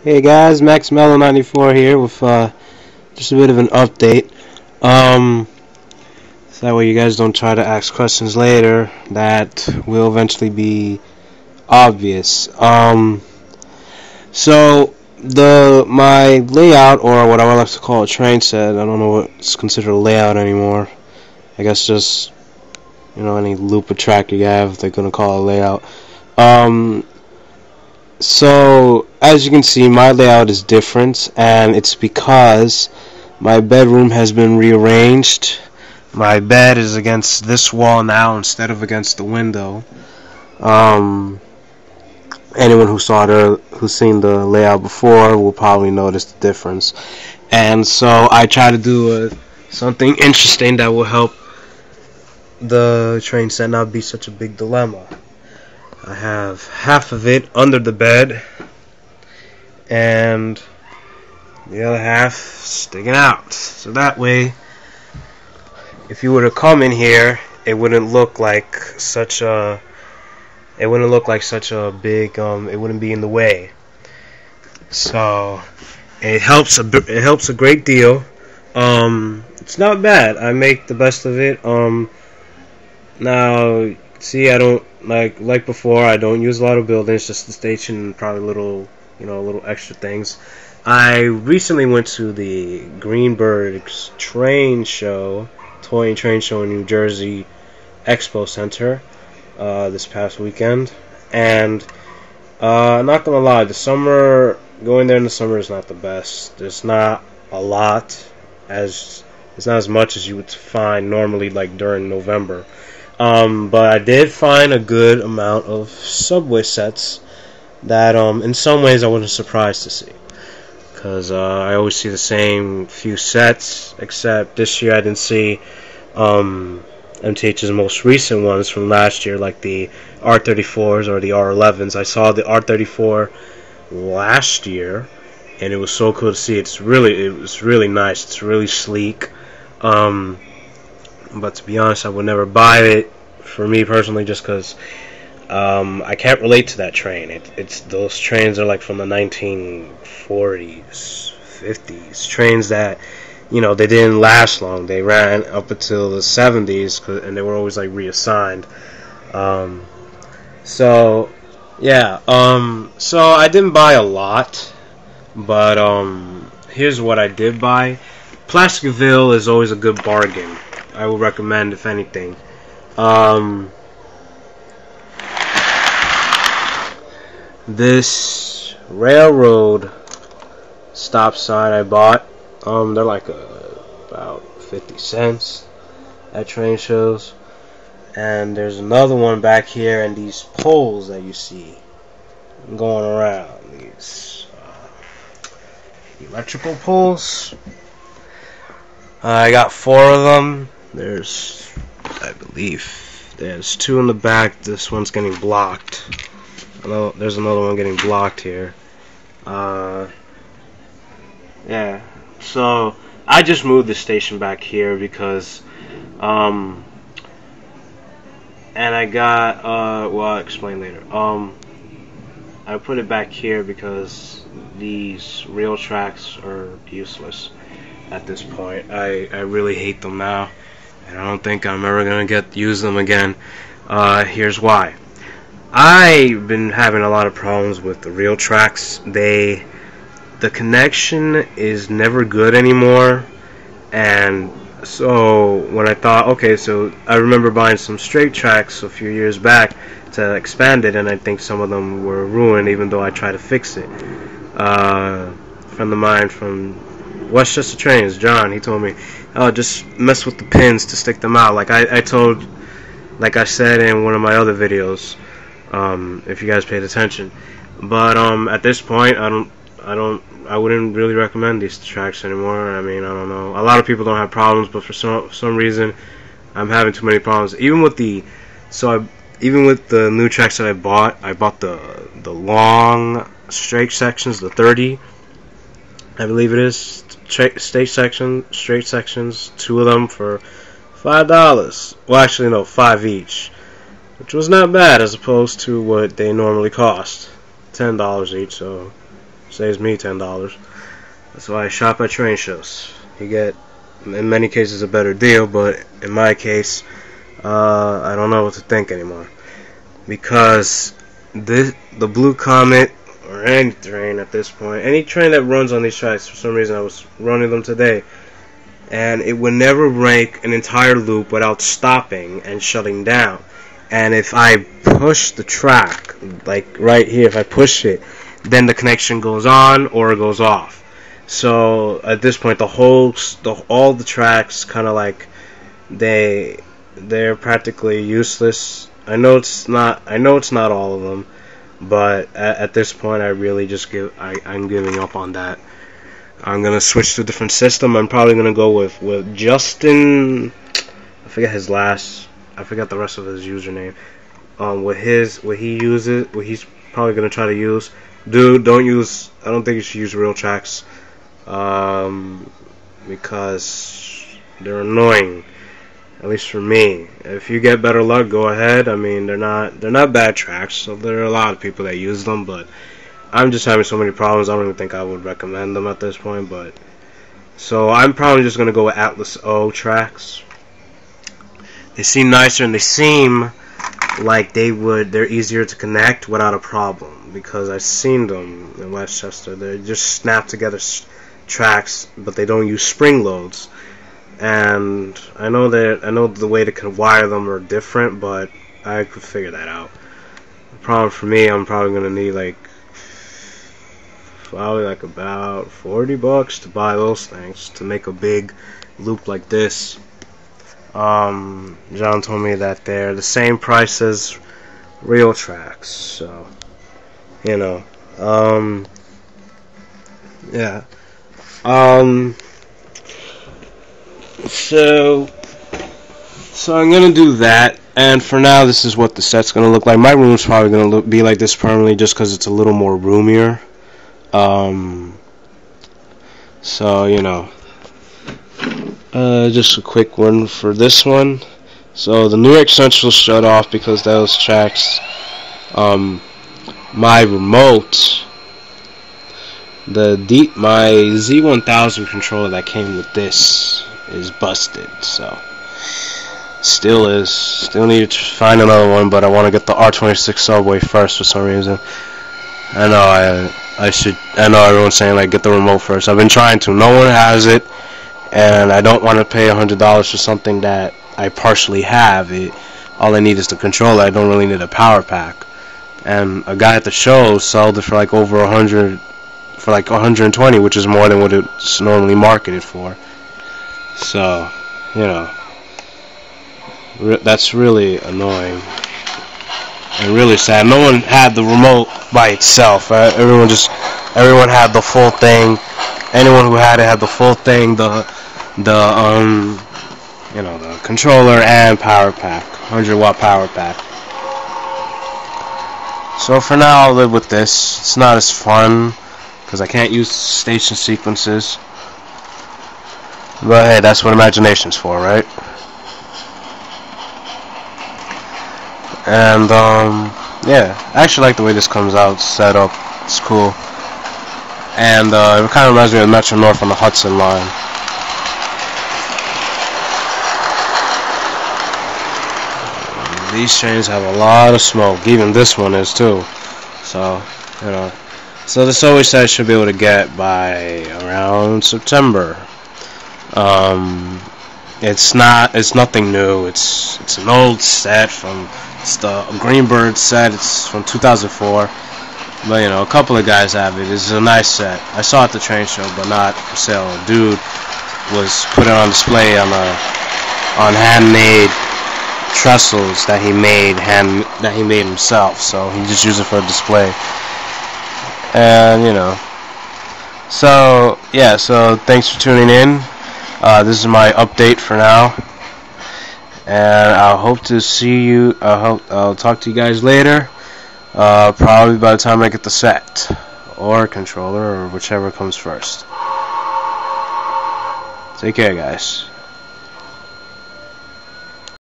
Hey guys, Max Mello 94 here with just a bit of an update. So that way you guys don't try to ask questions later that will eventually be obvious. So my layout, or what I would like to call a train set, I don't know what's considered a layout anymore. I guess just any loop of track you have, they're gonna call it a layout. So, as you can see, my layout is different, and it's because my bedroom has been rearranged. My bed is against this wall now instead of against the window. Anyone who's seen the layout before will probably notice the difference. And so I try to do something interesting that will help the train set not be such a big dilemma. I have half of it under the bed and the other half sticking out. So that way, if you were to come in here, it wouldn't look like such a big, it wouldn't be in the way. So it helps a great deal. It's not bad. I make the best of it. Now, see, I don't like before. I don't use a lot of buildings, just the station and probably little extra things. I recently went to the Greenberg's toy and train show in New Jersey Expo Center this past weekend, and not gonna lie, going there in the summer is not the best. There's not a lot, it's not as much as you would find normally, like during November. But I did find a good amount of subway sets that, in some ways, I wasn't surprised to see. Because I always see the same few sets, except this year I didn't see MTH's most recent ones from last year, like the R34s or the R11s. I saw the R34 last year, and it was so cool to see. It was really nice. It's really sleek. But to be honest, I would never buy it for me personally, just because I can't relate to that train. Those trains are like from the 1940s, 50s. Trains that they didn't last long. They ran up until the 70s, and they were always like reassigned. So yeah. So I didn't buy a lot, but here's what I did buy. Placerville is always a good bargain. I would recommend, if anything. This railroad stop sign I bought, they're like about 50 cents at train shows. And there's another one back here, and these poles that you see going around, these electrical poles. I got 4 of them. I believe there's 2 in the back. This one's getting blocked. I know there's another one getting blocked here. Yeah. So I just moved the station back here because, and I got well, I'll explain later. I put it back here because these rail tracks are useless at this point. I really hate them now, and I don't think I'm ever gonna use them again. Here's why. I've been having a lot of problems with the rail tracks. The connection is never good anymore, and so when I thought, okay, so I remember buying some straight tracks a few years back to expand it, and I think some of them were ruined, even though I tried to fix it. A friend of mine from Westchester Trains, John, he told me, oh, just mess with the pins to stick them out. Like I said in one of my other videos, if you guys paid attention. But at this point, I wouldn't really recommend these tracks anymore. I mean, I don't know. A lot of people don't have problems, but for some reason, I'm having too many problems. Even with the new tracks that I bought the long straight sections, the 30, I believe it is, straight sections, 2 of them for $5. Well, actually, no, 5 each, which was not bad as opposed to what they normally cost, $10 each. So Saves me $10. That's why I shop at train shows. You get, in many cases, a better deal, but in my case, I don't know what to think anymore. Because the Blue Comet, or any train at this point, any train that runs on these tracks, for some reason I was running them today, and it would never break an entire loop without stopping and shutting down. And if I push the track, like right here, if I push it, then the connection goes on or it goes off. So at this point, all the tracks kind of like they're practically useless. I know it's not all of them, but at this point, I really just I'm giving up on that. I'm gonna switch to a different system. I'm probably gonna go with Justin. I forget the rest of his username. What he uses, what he's probably gonna try to use. Dude, I don't think you should use real tracks, because they're annoying. At least for me. If you get better luck, go ahead. I mean, they're not bad tracks. So there are a lot of people that use them, but I'm just having so many problems. I don't even think I would recommend them at this point. But so I'm probably just gonna go with Atlas O tracks. They seem nicer and they seem like they're easier to connect without a problem, because I've seen them in Westchester. They're just snap together tracks, but they don't use spring loads. And I know the way to wire them are different, but I could figure that out. The problem for me, I'm probably gonna need probably about $40 to buy those things to make a big loop like this. John told me that they're the same price as real tracks, so you know, yeah. So I'm gonna do that, and for now, this is what the set's gonna look like. My room's probably gonna be like this permanently, just because it's a little more roomier. So you know, just a quick one for this one. So the New York Central shut off because those tracks. My remote, my Z1000 controller that came with this is busted, so still need to find another one, but I want to get the R26 Subway first for some reason. I know everyone's saying like get the remote first. I've been trying to. No one has it, and I don't want to pay $100 for something that I partially have. All I need is the controller. I don't really need a power pack. And a guy at the show sold it for like over 100, for like 120, which is more than what it's normally marketed for. So, you know, that's really annoying and really sad. No one had the remote by itself. Everyone had the full thing. Anyone who had it had the full thing. The controller and power pack, 100-watt power pack. So for now, I'll live with this. It's not as fun because I can't use station sequences. But hey, that's what imagination's for, right? And yeah, I actually like the way this comes out, set up. It's cool. And it kind of reminds me of Metro North on the Hudson line. These trains have a lot of smoke. Even this one is too. So, you know. So this always said I should be able to get by around September. It's nothing new. It's an old set it's the Greenbird set. It's from 2004. But you know, a couple of guys have it. It's a nice set. I saw it at the train show, but not for sale. A dude was put it on display on handmade trestles that he made himself. So he just used it for a display. And you know, so yeah. So thanks for tuning in. This is my update for now, and I hope to see you. I'll talk to you guys later. Probably by the time I get the set or controller or whichever comes first. Take care, guys.